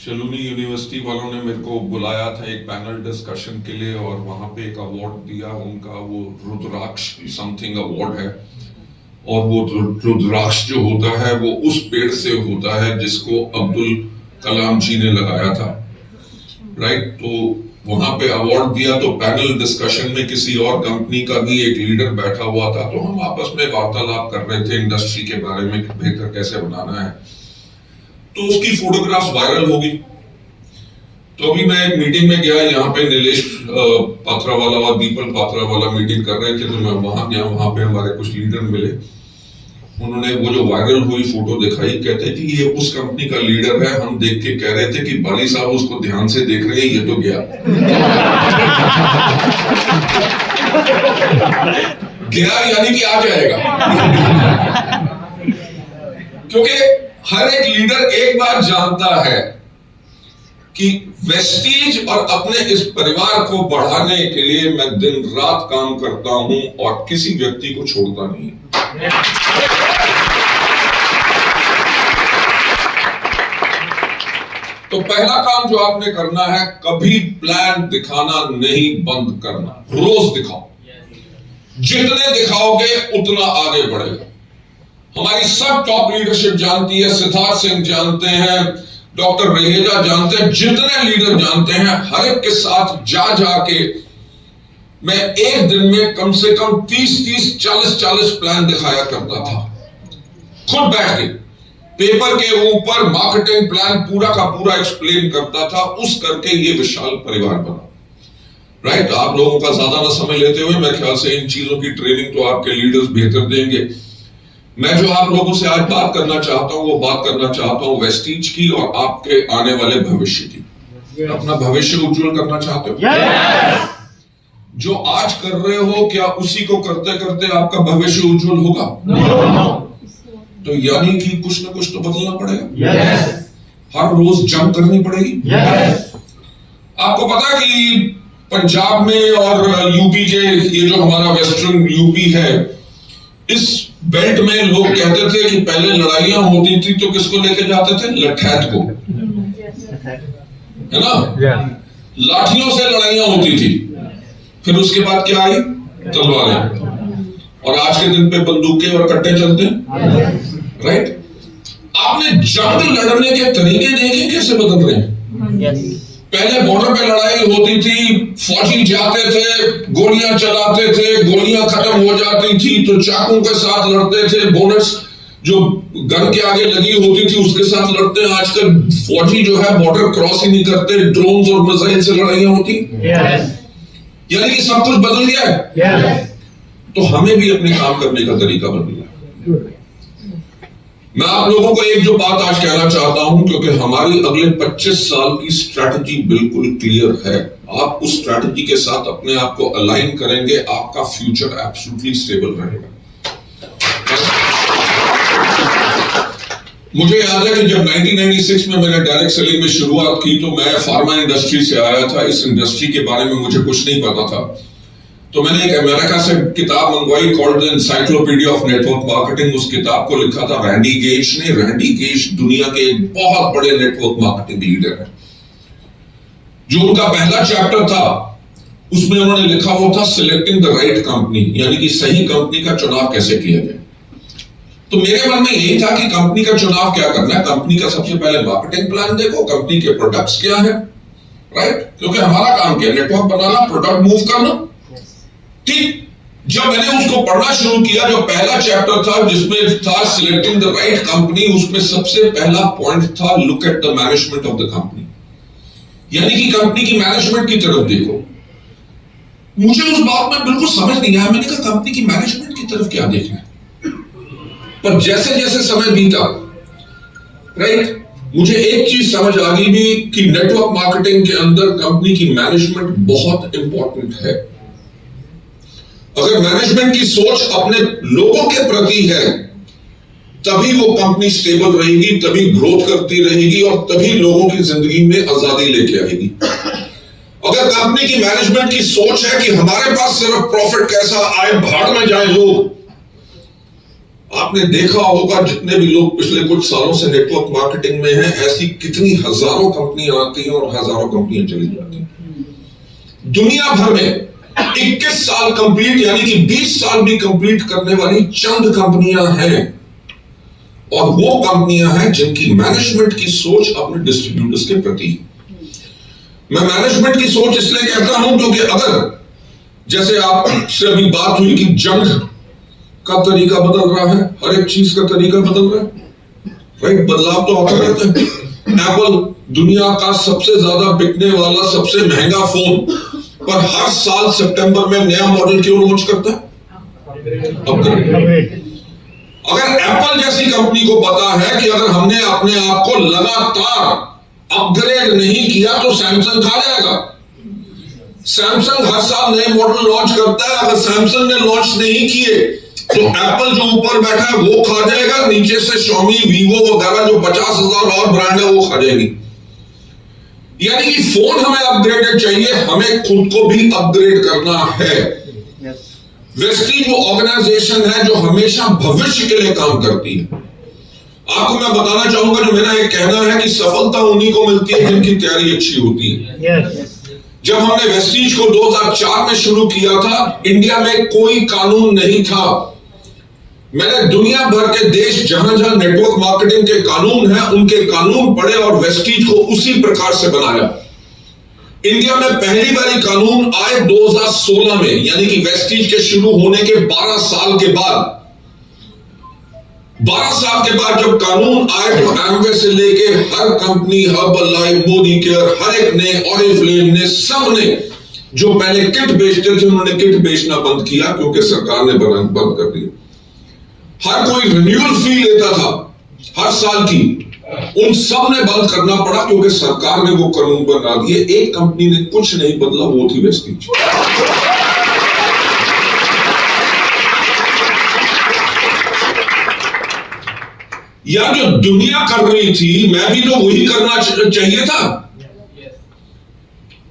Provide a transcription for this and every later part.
शलूनी university वालों ने मेरे को बुलाया था एक पैनल डिस्कशन के लिए और वहां पे एक अवार्ड दिया उनका, वो रुद्राक्ष समथिंग अवार्ड है। और वो रुद्राक्ष जो होता है वो उस पेड़ से होता है जिसको अब्दुल कलाम जी ने लगाया था, राइट। तो वहां पे अवार्ड दिया तो पैनल डिस्कशन में किसी और कंपनी का भी एक लीडर बैठा हुआ था, तो हम आपस में वार्तालाप कर रहे थे इंडस्ट्री के बारे में बेहतर कैसे बनाना है। तो उसकी फोटोग्राफ्स वायरल हो गई। तो अभी मैं एक मीटिंग में गया, यहाँ पे नीलेश पात्रावाला और दीपल पात्रावाला मीटिंग कर रहे थे, तो मैं वहां गया। वहां पे हमारे कुछ लीडर मिले, उन्होंने वो जो वायरल हुई फोटो दिखाई, कहते कि ये उस कंपनी का लीडर है। हम देख के कह रहे थे कि बाली साहब उसको ध्यान से देख रहे हैं, ये तो गया गया यानी कि आ जाएगा क्योंकि हर एक लीडर एक बात जानता है कि वेस्टीज और अपने इस परिवार को बढ़ाने के लिए मैं दिन रात काम करता हूं और किसी व्यक्ति को छोड़ता नहीं। तो पहला काम जो आपने करना है, कभी प्लान दिखाना नहीं बंद करना, रोज दिखाओ। जितने दिखाओगे उतना आगे बढ़ेगा। हमारी सब टॉप लीडरशिप जानती है, सिद्धार्थ सिंह जानते हैं, डॉक्टर रहेजा जानते हैं, जितने लीडर जानते हैं, हर एक के साथ जा जाके मैं एक दिन में कम से कम 30-30, 40-40 प्लान दिखाया करता था, खुद बैठ के पेपर के ऊपर मार्केटिंग प्लान पूरा का पूरा एक्सप्लेन करता था। उस करके ये विशाल परिवार बना, राइट। आप लोगों का ज्यादा ना समय लेते हुए, मैं ख्याल से इन चीजों की ट्रेनिंग तो आपके लीडर्स बेहतर देंगे। मैं जो आप लोगों से आज बात करना चाहता हूं, वो बात करना चाहता हूं वेस्टीज की और आपके आने वाले भविष्य की। अपना भविष्य उज्जवल करना चाहते हो? जो आज कर रहे हो, क्या उसी को करते करते आपका भविष्य उज्जवल होगा? तो यानी कि कुछ ना कुछ तो बदलना पड़ेगा। हर रोज जंग करनी पड़ेगी। आपको पता कि पंजाब में और यूपी के, ये जो हमारा वेस्टर्न यूपी है, इस बेल्ट में लोग कहते थे कि पहले लड़ाइयां होती थी तो किसको लेके जाते थे? लठैत को, है ना? लाठियों से लड़ाइयां होती थी, फिर उसके बाद क्या आई? तलवारें। और आज के दिन पे बंदूकें और कट्टे चलते हैं, राइट। आपने जंग लड़ने के तरीके देखे कैसे बदल रहे हैं। पहले बॉर्डर पे लड़ाई होती थी, फौजी जाते थे, गोलियां चलाते थे, गोलियां खत्म हो जाती थी तो चाकू के साथ लड़ते थे, बोनट्स जो गन के आगे लगी होती थी उसके साथ लड़ते हैं। आजकल फौजी जो है बॉर्डर क्रॉस ही नहीं करते, ड्रोन्स और मिसाइल से लड़ाइयां होती। यानी कि सब कुछ बदल गया है। तो हमें भी अपने काम करने का तरीका बदलना है। मैं आप लोगों को एक जो बात आज कहना चाहता हूं, क्योंकि हमारी अगले 25 साल की स्ट्रैटेजी बिल्कुल क्लियर है। आप उस स्ट्रैटेजी के साथ अपने आप को अलाइन करेंगे, आपका फ्यूचर एब्सोल्युटली स्टेबल रहेगा। मुझे याद है कि जब 1996 में मैंने डायरेक्ट सेलिंग में शुरुआत की तो मैं फार्मा इंडस्ट्री से आया था। इस इंडस्ट्री के बारे में मुझे कुछ नहीं पता था, तो मैंने एक अमेरिका से किताब मंगवाई called the encyclopedia of network marketing. उस किताब को लिखा था रैंडी गेज ने। रैंडी गेज दुनिया के एक बहुत बड़े नेटवर्क मार्केटिंग लीडर है। जो उनका पहला चैप्टर था उसमें उन्होंने लिखा हुआ था सिलेक्टिंग द राइट कंपनी, यानी कि सही कंपनी का चुनाव कैसे किया जाए। तो मेरे मन में यही था कि कंपनी का चुनाव क्या करना है। कंपनी का सबसे पहले मार्केटिंग प्लान देखो, कंपनी के प्रोडक्ट्स क्या है, राइट। क्योंकि हमारा काम क्या है? नेटवर्क बनाना, प्रोडक्ट मूव करना, ठीक। जब मैंने उसको पढ़ना शुरू किया, जो पहला चैप्टर था जिसमें था सिलेक्टिंग द राइट कंपनी, उसमें सबसे पहला पॉइंट था look at the management of the company, यानी कि कंपनी की मैनेजमेंट की तरफ देखो। मुझे उस बात में बिल्कुल समझ नहीं आया। मैंने कहा कंपनी की मैनेजमेंट की तरफ क्या देखना है। पर जैसे जैसे समय बीता, राइट, मुझे एक चीज समझ आ गई भी कि नेटवर्क मार्केटिंग के अंदर कंपनी की मैनेजमेंट बहुत इंपॉर्टेंट है। अगर मैनेजमेंट की सोच अपने लोगों के प्रति है तभी वो कंपनी स्टेबल रहेगी, तभी ग्रोथ करती रहेगी और तभी लोगों की जिंदगी में आजादी लेके आएगी। अगर कंपनी की मैनेजमेंट की सोच है कि हमारे पास सिर्फ प्रॉफिट कैसा आए, भाड़ में जाए लोग, आपने देखा होगा जितने भी लोग पिछले कुछ सालों से नेटवर्क मार्केटिंग में हैं, ऐसी कितनी हजारों कंपनियां आती हैं और हजारों कंपनियां चली जाती हैं। दुनिया भर में 21 साल कंप्लीट यानी कि 20 साल भी कंप्लीट करने वाली चंद कंपनियां हैं, और वो कंपनियां हैं जिनकी मैनेजमेंट की सोच अपने डिस्ट्रीब्यूटर्स के प्रति। मैं मैनेजमेंट की सोच इसलिए कहता हूं क्योंकि अगर जैसे आपसे अभी बात हुई कि जंग का तरीका बदल रहा है, हर एक चीज का तरीका बदल रहा है, राइट? बदलाव तो आता रहता है। एप्पल दुनिया का सबसे ज्यादा बिकने वाला सबसे महंगा फोन, पर हर साल सितंबर में नया मॉडल क्यों लॉन्च करता है? अपग्रेड। अगर एप्पल जैसी कंपनी को पता है कि अगर हमने अपने आप को लगातार अपग्रेड नहीं किया तो सैमसंग खा जाएगा। सैमसंग हर साल नए मॉडल लॉन्च करता है, अगर सैमसंग ने लॉन्च नहीं किए तो एप्पल जो ऊपर बैठा है वो खा जाएगा, नीचे से शॉमी, वीवो वगैरह जो 50,000 और ब्रांड है वो खा जाएगी। यानी कि फोन हमें अपग्रेडेड चाहिए, हमें खुद को भी अपग्रेड करना है। वेस्टीज वो ऑर्गेनाइजेशन है जो हमेशा भविष्य के लिए काम करती है। आपको मैं बताना चाहूंगा, जो मेरा एक कहना है कि सफलता उन्हीं को मिलती है जिनकी तैयारी अच्छी होती है। जब हमने वेस्टीज को 2004 में शुरू किया था, इंडिया में कोई कानून नहीं था। मैंने दुनिया भर के देश जहां जहां नेटवर्क मार्केटिंग के कानून हैं उनके कानून पढ़े और वेस्टीज को उसी प्रकार से बनाया। इंडिया में पहली बारी कानून आए 2016 में, यानी कि वेस्टीज के शुरू होने के 12 साल के बाद। 12 साल के बाद जब कानून आए तो एमवे से लेके हर कंपनी, हर्बलाइफ, मोदी केयर, हर एक ने, ऑरिफ्लेम ने, सब ने जो पहले किट बेचते थे उन्होंने किट बेचना बंद किया क्योंकि सरकार ने बंद कर दिया। हर कोई रिन्यूअल फी लेता था हर साल की, उन सब ने बंद करना पड़ा क्योंकि सरकार ने वो कानून बना दिए। एक कंपनी ने कुछ नहीं बदला, वो थी वेस्टीज। या जो दुनिया कर रही थी मैं भी तो वही करना चाहिए था,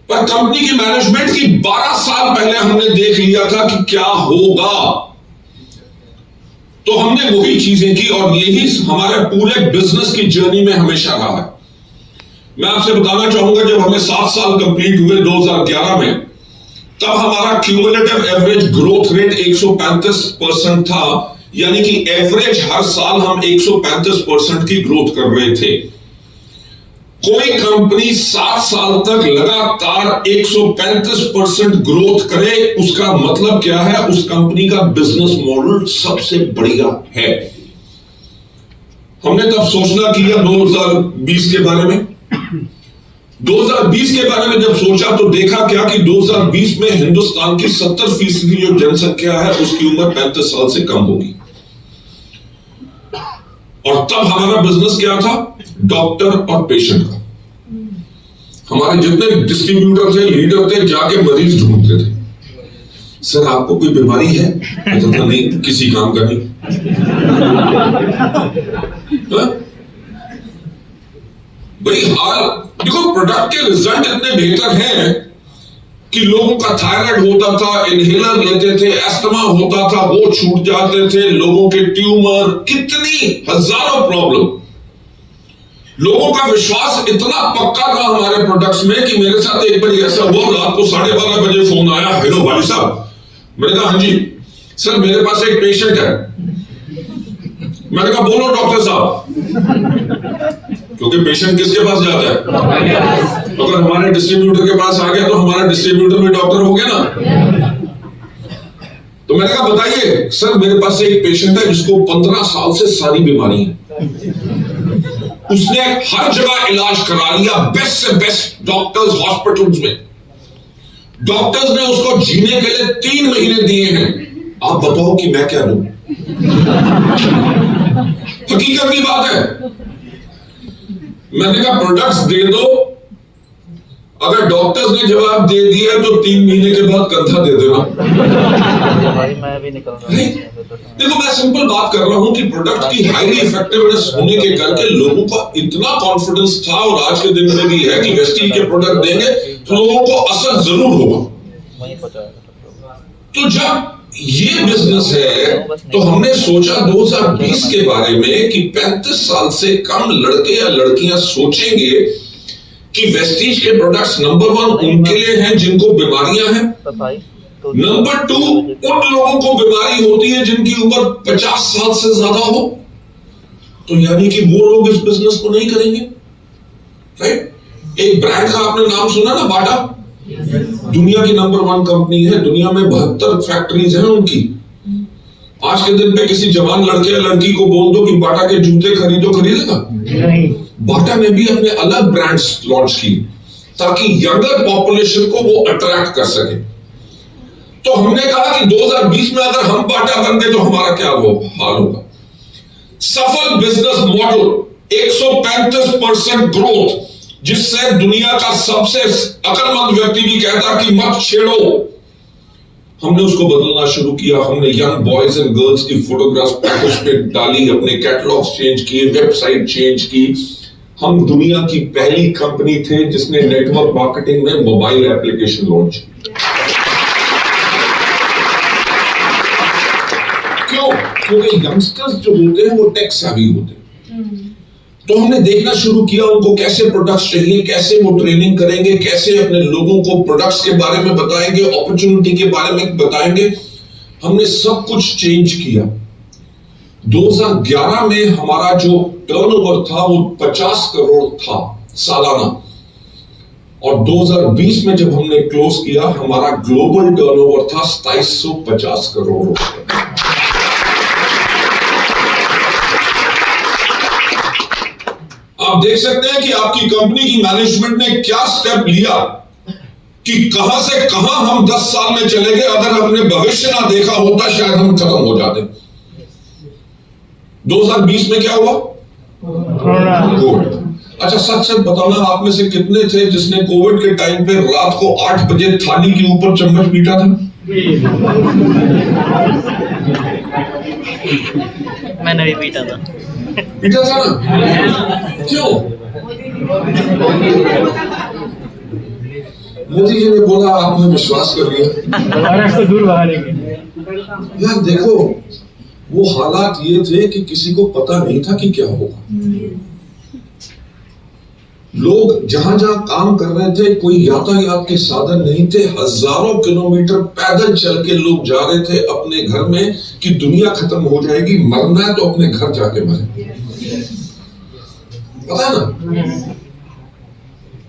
पर कंपनी की मैनेजमेंट की 12 साल पहले हमने देख लिया था कि क्या होगा, तो हमने वही चीजें की और यही हमारे पूरे बिजनेस की जर्नी में हमेशा रहा है। मैं आपसे बताना चाहूंगा, जब हमें 7 साल कंप्लीट हुए 2011 में, तब हमारा क्यूमुलेटिव एवरेज ग्रोथ रेट 135% था, यानी कि एवरेज हर साल हम 135% की ग्रोथ कर रहे थे। कोई कंपनी 7 साल तक लगातार 135% ग्रोथ करे, उसका मतलब क्या है? उस कंपनी का बिजनेस मॉडल सबसे बढ़िया है। हमने तब सोचना किया 2020 के बारे में। 2020 के बारे में जब सोचा तो देखा क्या कि 2020 में हिंदुस्तान की 70% जो जनसंख्या है उसकी उम्र 35 साल से कम होगी। और तब हमारा बिजनेस क्या था? डॉक्टर और पेशेंट का। हमारे जितने डिस्ट्रीब्यूटर थे, लीडर थे, जाके मरीज ढूंढते थे। सर आपको कोई बीमारी है? तो नहीं, किसी काम का नहीं। भाई हाल देखो, प्रोडक्ट के रिजल्ट इतने बेहतर हैं कि लोगों का थायराइड होता था, इनहेलर लेते थे, एस्थमा होता था, वो छूट जाते थे, लोगों के ट्यूमर, कितनी हजारों प्रॉब्लम। लोगों का विश्वास इतना पक्का था हमारे प्रोडक्ट्स में कि मेरे साथ एक बार ऐसा हुआ, रात को 12:30 बजे फोन आया, हेलो भाई साहब। मैंने कहा हाँ जी सर, मेरे पास एक पेशेंट है। मैंने कहा बोलो डॉक्टर साहब, क्योंकि पेशेंट किसके पास जाता है? अगर हमारे डिस्ट्रीब्यूटर के पास आ गया तो हमारा डिस्ट्रीब्यूटर भी डॉक्टर हो गया ना। तो मैंने कहा बताइए सर, मेरे पास एक पेशेंट है जिसको 15 साल से सारी बीमारी है, उसने हर जगह इलाज करा लिया, बेस्ट से बेस्ट डॉक्टर्स हॉस्पिटल्स में, डॉक्टर्स ने उसको जीने के लिए 3 महीने दिए हैं। आप बताओ कि मैं क्या दूं? हकीकत की बात है। मैंने कहा प्रोडक्ट्स दे दो, अगर डॉक्टर्स ने जवाब दे दिया तो 3 महीने के बाद कंधा दे देना। भाई मैं भी निकल रहा हूं। देखो मैं सिंपल बात कर रहा हूं कि प्रोडक्ट की हाईली इफेक्टिवनेस होने के करके लोगों का इतना कॉन्फिडेंस था, और आज के दिन में भी है कि वेस्टीज के प्रोडक्ट देंगे तो लोगों को असर जरूर होगा। तो जब ये बिजनेस है, तो हमने सोचा 2020 के बारे में कि 35 साल से कम लड़के या लड़कियां सोचेंगे कि वेस्टीज के प्रोडक्ट्स नंबर 1 उनके लिए हैं जिनको बीमारियां हैं, नंबर 2 उन लोगों को बीमारी होती है जिनकी उम्र 50 साल से ज्यादा हो, तो यानी कि वो लोग इस बिजनेस को नहीं करेंगे, राइट। एक ब्रांड का आपने नाम सुना ना, बाटा, दुनिया की नंबर 1 कंपनी है, दुनिया में 72 फैक्ट्रीज हैं उनकी। आज के दिन पे किसी जवान लड़के या लड़की को बोल दो कि बाटा के जूते खरीदो, खरीदेगा नहीं। बाटा ने भी अपने अलग ब्रांड्स लॉन्च किए ताकि यंगर पॉपुलेशन को वो अट्रैक्ट कर सके। तो हमने कहा कि 2020 में अगर हम बाटा बन गए तो हमारा क्या वो हाल होगा। सफल बिजनेस मॉडल, 135% ग्रोथ, जिससे दुनिया का सबसे अक्लमंद व्यक्ति भी कहता कि मत छेड़ो, हमने उसको बदलना शुरू किया। हमने यंग बॉयज एंड गर्ल्स की फोटोग्राफ्स पैकेज पे डाली, अपने कैटलॉग्स चेंज किए, वेबसाइट चेंज की। हम दुनिया की पहली कंपनी थे जिसने नेटवर्क मार्केटिंग में मोबाइल एप्लीकेशन लॉन्च की। क्यों? क्योंकि यंगस्टर्स जो होते हैं वो टेक सेवी होते हैं। तो हमने देखना शुरू किया उनको कैसे प्रोडक्ट्स चाहिए, कैसे वो ट्रेनिंग करेंगे, कैसे अपने लोगों को प्रोडक्ट्स के बारे में बताएंगे, अपॉर्चुनिटी के बारे में बताएंगे। हमने सब कुछ चेंज किया। 2011 में हमारा जो टर्नओवर था वो 50 करोड़ था सालाना, और 2020 में जब हमने क्लोज किया हमारा ग्लोबल टर्नओवर था 2750 करोड़ रुपए। आप देख सकते हैं कि आपकी कंपनी की मैनेजमेंट ने क्या स्टेप लिया कि कहां से कहां हम 10 साल में चले गए। अगर हमने भविष्य ना देखा होता शायद हम खत्म हो जाते। 2020 में क्या हुआ? कोविड। अच्छा, सच सच बताना, आप में से कितने थे जिसने कोविड के टाइम पे रात को 8 बजे थाली के ऊपर चम्मच पीटा था? मैंने भी पीटा था ना? क्यों? मोदी जी ने बोला, आपने विश्वास कर लिया, से दूर भागने के। यार देखो, वो हालात ये थे कि किसी को पता नहीं था कि क्या होगा। लोग जहां जहां काम कर रहे थे, कोई यातायात के साधन नहीं थे, हजारों किलोमीटर पैदल चल के लोग जा रहे थे अपने घर में कि दुनिया खत्म हो जाएगी, मरना है तो अपने घर जाके मरे। पता है ना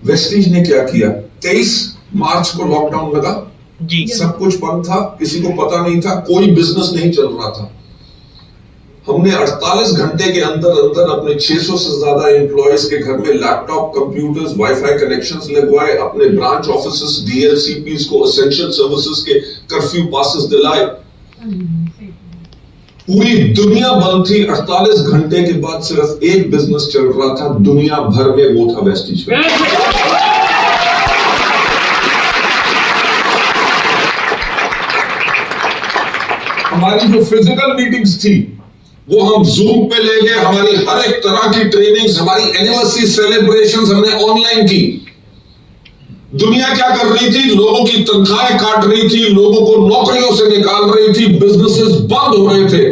वेस्टीज ने क्या किया? 23 मार्च को लॉकडाउन लगा जी, सब कुछ बंद था, किसी को पता नहीं था, कोई बिजनेस नहीं चल रहा था। हमने 48 घंटे के अंदर अंदर अपने 600 से ज्यादा एम्प्लॉयज के घर में लैपटॉप, कंप्यूटर्स, वाईफाई कनेक्शंस लगवाए, अपने ब्रांच ऑफिसेस, डीएलसीपीज को एसेंशियल सर्विसेज के कर्फ्यू पासेस दिलाए। पूरी दुनिया बंद थी। 48 घंटे के बाद सिर्फ एक बिजनेस चल रहा था दुनिया भर में, वो था वेस्टीज। हमारी जो फिजिकल मीटिंग्स थी वो हम जूम पे ले गए। हमारी हर एक तरह की ट्रेनिंग्स, हमारी एनिवर्सरी सेलिब्रेशंस हमने ऑनलाइन की। दुनिया क्या कर रही थी? लोगों की तनख्वाहें काट रही थी, लोगों को नौकरियों से निकाल रही थी, बिजनेसेस बंद हो रहे थे।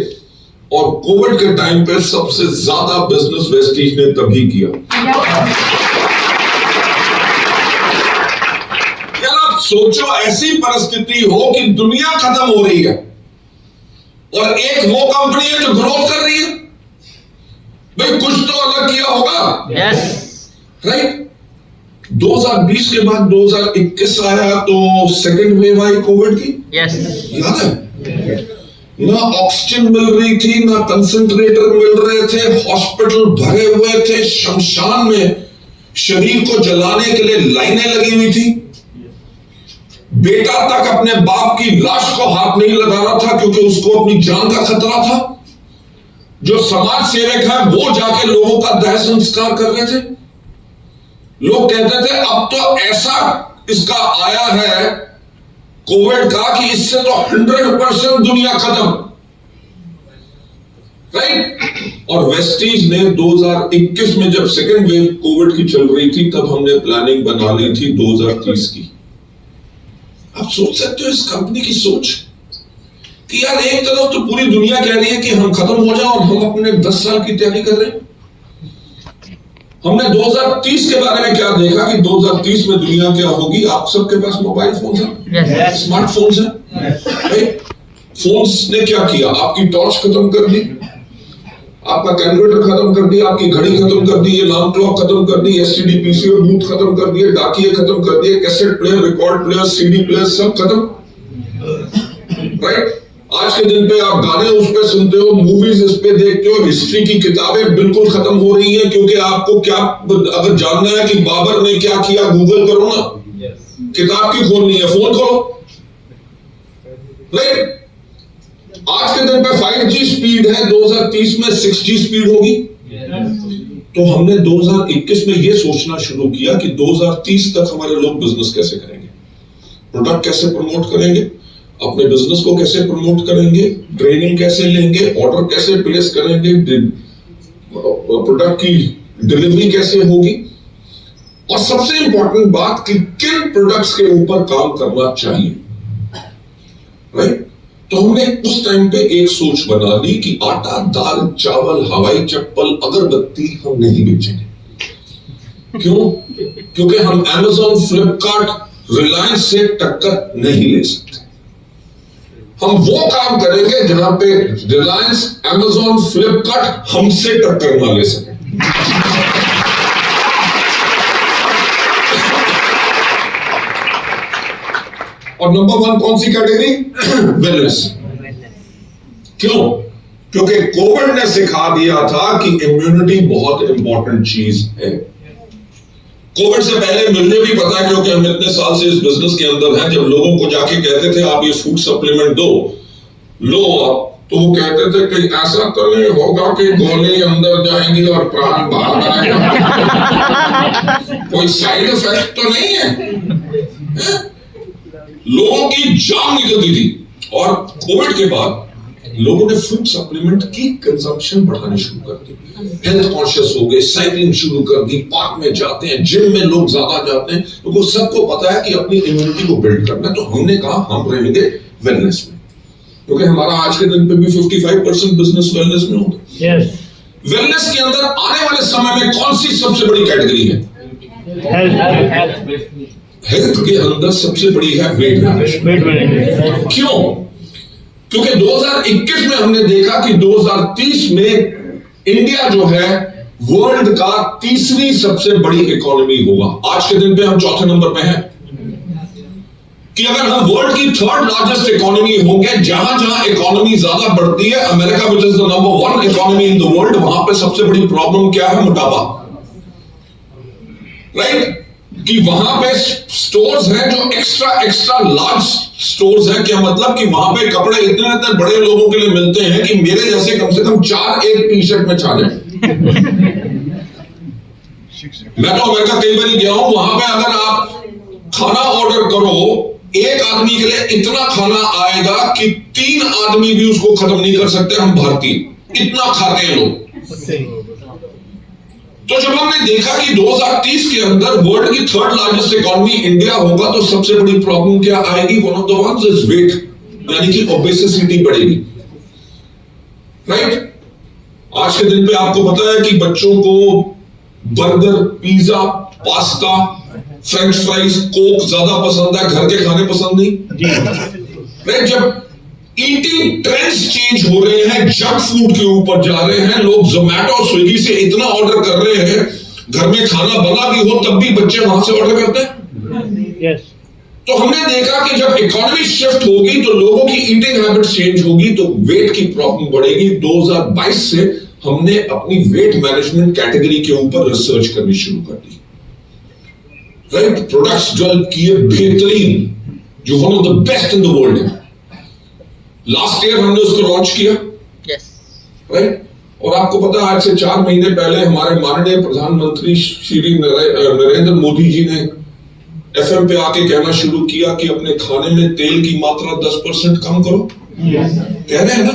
और कोविड के टाइम पे सबसे ज्यादा बिजनेस वेस्टीज ने तभी किया। यार आप सोचो, ऐसी परिस्थिति हो कि दुनिया खत्म हो रही है और एक वो कंपनी है जो ग्रोथ कर रही है। भाई कुछ तो अलग किया होगा। Yes, right. 2020 के बाद 2021 आया तो सेकेंड वेव आई कोविड की। यस, याद है ना? ऑक्सीजन मिल रही थी, ना कंसंट्रेटर मिल रहे थे, हॉस्पिटल भरे हुए थे, शमशान में शरीर को जलाने के लिए लाइनें लगी हुई थी। बेटा तक अपने बाप की लाश को हाथ नहीं लगा रहा था क्योंकि उसको अपनी जान का खतरा था। जो समाज सेवक है वो जाके लोगों का दाह संस्कार कर रहे थे। लोग कहते थे अब तो ऐसा इसका आया है कोविड का कि इससे तो 100% दुनिया खत्म, राइट। और वेस्टीज ने 2021 में जब सेकेंड वेव कोविड की चल रही थी तब हमने प्लानिंग बना ली थी 2030 की। आप सोच सकते हो इस कंपनी की सोच कि यार एक तरफ तो पूरी दुनिया कह रही है कि हम खत्म हो जाए और हम अपने 10 साल की तैयारी कर रहे हैं। हमने 2030 के बारे में क्या देखा कि 2030 में दुनिया क्या होगी। आप सबके पास मोबाइल फोन है, स्मार्टफोन्स है। फोन्स ने क्या किया, आपकी टॉर्च खत्म कर दी, आपका कैलकुलेटर खत्म कर दिया, आपकी घड़ी खत्म कर दी, अलार्म क्लॉक खत्म कर दी, एसटीडी पीसीओ बूथ खत्म कर दिए, डाकिये खत्म कर दिए, cassette player, record player, CD player सब खत्म। राइट, आज के दिन पे आप गाने उस पे सुनते हो, मूवीज इस पे देखते हो, हिस्ट्री की किताबें बिल्कुल खत्म हो रही हैं, क्योंकि आपको क्या अगर जानना है कि बाबर ने क्या किया, गूगल करो ना, किताब की खोलनी है, फोन खोलो। राइट, आज के दिन पे 5G स्पीड है, 2030 में 6G स्पीड होगी। तो हमने 2021 में यह सोचना शुरू किया कि 2030 तक हमारे लोग बिजनेस कैसे करेंगे, प्रोडक्ट कैसे प्रमोट करेंगे, अपने बिजनेस को कैसे प्रमोट करेंगे, ट्रेनिंग कैसे लेंगे, ऑर्डर कैसे प्लेस करेंगे, प्रोडक्ट की डिलीवरी कैसे होगी, और सबसे इंपॉर्टेंट बात कि किन प्रोडक्ट्स के ऊपर काम करना चाहिए। राइट, तो हमने उस टाइम पे एक सोच बना ली कि आटा, दाल, चावल, हवाई चप्पल, अगरबत्ती हम नहीं बेचेंगे। क्यों? क्योंकि हम Amazon, फ्लिपकार्ट, रिलायंस से टक्कर नहीं ले सकते। हम वो काम करेंगे जहां पे रिलायंस, Amazon, फ्लिपकार्ट हमसे टक्कर ना ले सके। और नंबर 1 कौन सी कैटेगरी? वेलनेस। क्यों? क्योंकि कोविड ने सिखा दिया था कि इम्यूनिटी बहुत इंपॉर्टेंट चीज है। कोविड से पहले मुझे भी पता है, क्योंकि हम इतने साल से इस बिजनेस के अंदर हैं, जब लोगों को जाके कहते थे आप ये फूड सप्लीमेंट दो, लो, तो वो कहते थे कि ऐसा तो नहीं होगा कि गोली अंदर जाएंगी और प्राण बाहर आएगा, कोई साइड इफेक्ट तो नहीं है? लोगों की जान निकलती थी। और कोविड के बाद लोगों ने फूड सप्लीमेंट की कंजम्पशन बढ़ानी शुरू कर दी, हेल्थ कॉन्शियस हो गए, साइकिलिंग शुरू कर दी, पार्क में जाते हैं, जिम में लोग ज्यादा जाते हैं, क्योंकि सबको पता है कि अपनी इम्यूनिटी को बिल्ड करना है। तो हमने कहा हम रहेंगे वेलनेस में, क्योंकि हमारा आज के दिन पे भी 55% बिजनेस वेलनेस में होगा। वेलनेस के अंदर आने वाले समय में कौन सी सबसे बड़ी कैटेगरी है? हेल्थ के अंदर सबसे बड़ी है वेट मैनेजमेंट। क्यों? क्योंकि 2021 में हमने देखा कि 2030 में इंडिया जो है वर्ल्ड का तीसरी सबसे बड़ी इकोनॉमी होगा। आज के दिन पे हम चौथे नंबर पे हैं कि अगर हम वर्ल्ड की 3rd लार्जेस्ट इकोनॉमी होंगे, जहां जहां इकोनॉमी ज्यादा बढ़ती है, America which is the number 1 economy in the world, वहां पे सबसे बड़ी प्रॉब्लम क्या है? मोटापा। राइट, कि वहां पे स्टोर्स हैं जो एक्स्ट्रा लार्ज स्टोर्स हैं। क्या मतलब कि वहां पे कपड़े इतने बड़े लोगों के लिए मिलते हैं कि मेरे जैसे कम से कम 4 एक टी शर्ट में छा जाए। मैं तो अमेरिका कई बार गया हूं, वहां पे अगर आप खाना ऑर्डर करो, एक आदमी के लिए इतना खाना आएगा कि 3 आदमी भी उसको खत्म नहीं कर सकते। हम भारतीय इतना खाते हैं लोग। तो जब हमने देखा कि 2030 के अंदर वर्ल्ड की 3rd लार्जेस्ट इकोनॉमी इंडिया होगा, तो सबसे बड़ी प्रॉब्लम क्या आएगी? One of the ones is weight, यानी कि ओबेसिटी बढ़ेगी। राइट, आज के दिन पे आपको पता है कि बच्चों को burger, pizza, pasta, French fries, Coke ज्यादा पसंद है, घर के खाने पसंद नहीं। राइट, जब ईटिंग ट्रेंड्स चेंज हो रहे हैं, जंक फूड के ऊपर जा रहे हैं, लोग जोमैटो, स्विगी से इतना ऑर्डर कर रहे हैं, घर में खाना बना भी हो तब भी बच्चे वहां से ऑर्डर करते हैं। तो हमने देखा कि जब इकोनॉमी शिफ्ट होगी तो लोगों की ईटिंग हैबिट चेंज होगी, तो वेट की प्रॉब्लम बढ़ेगी। 2022 से हमने अपनी वेट मैनेजमेंट कैटेगरी के ऊपर रिसर्च करनी शुरू कर दी। राइट, प्रोडक्ट्स डेवलप किए बेहतरीन, जो one of the best in the world है। लास्ट ईयर हमने उसको लॉन्च किया। राइट, और आपको पता है आज से 4 महीने पहले हमारे माननीय प्रधानमंत्री श्री नरेंद्र मोदी जी ने FM पे आके कहना शुरू किया कि अपने खाने में तेल की मात्रा 10% कम करो। कह रहे हैं ना?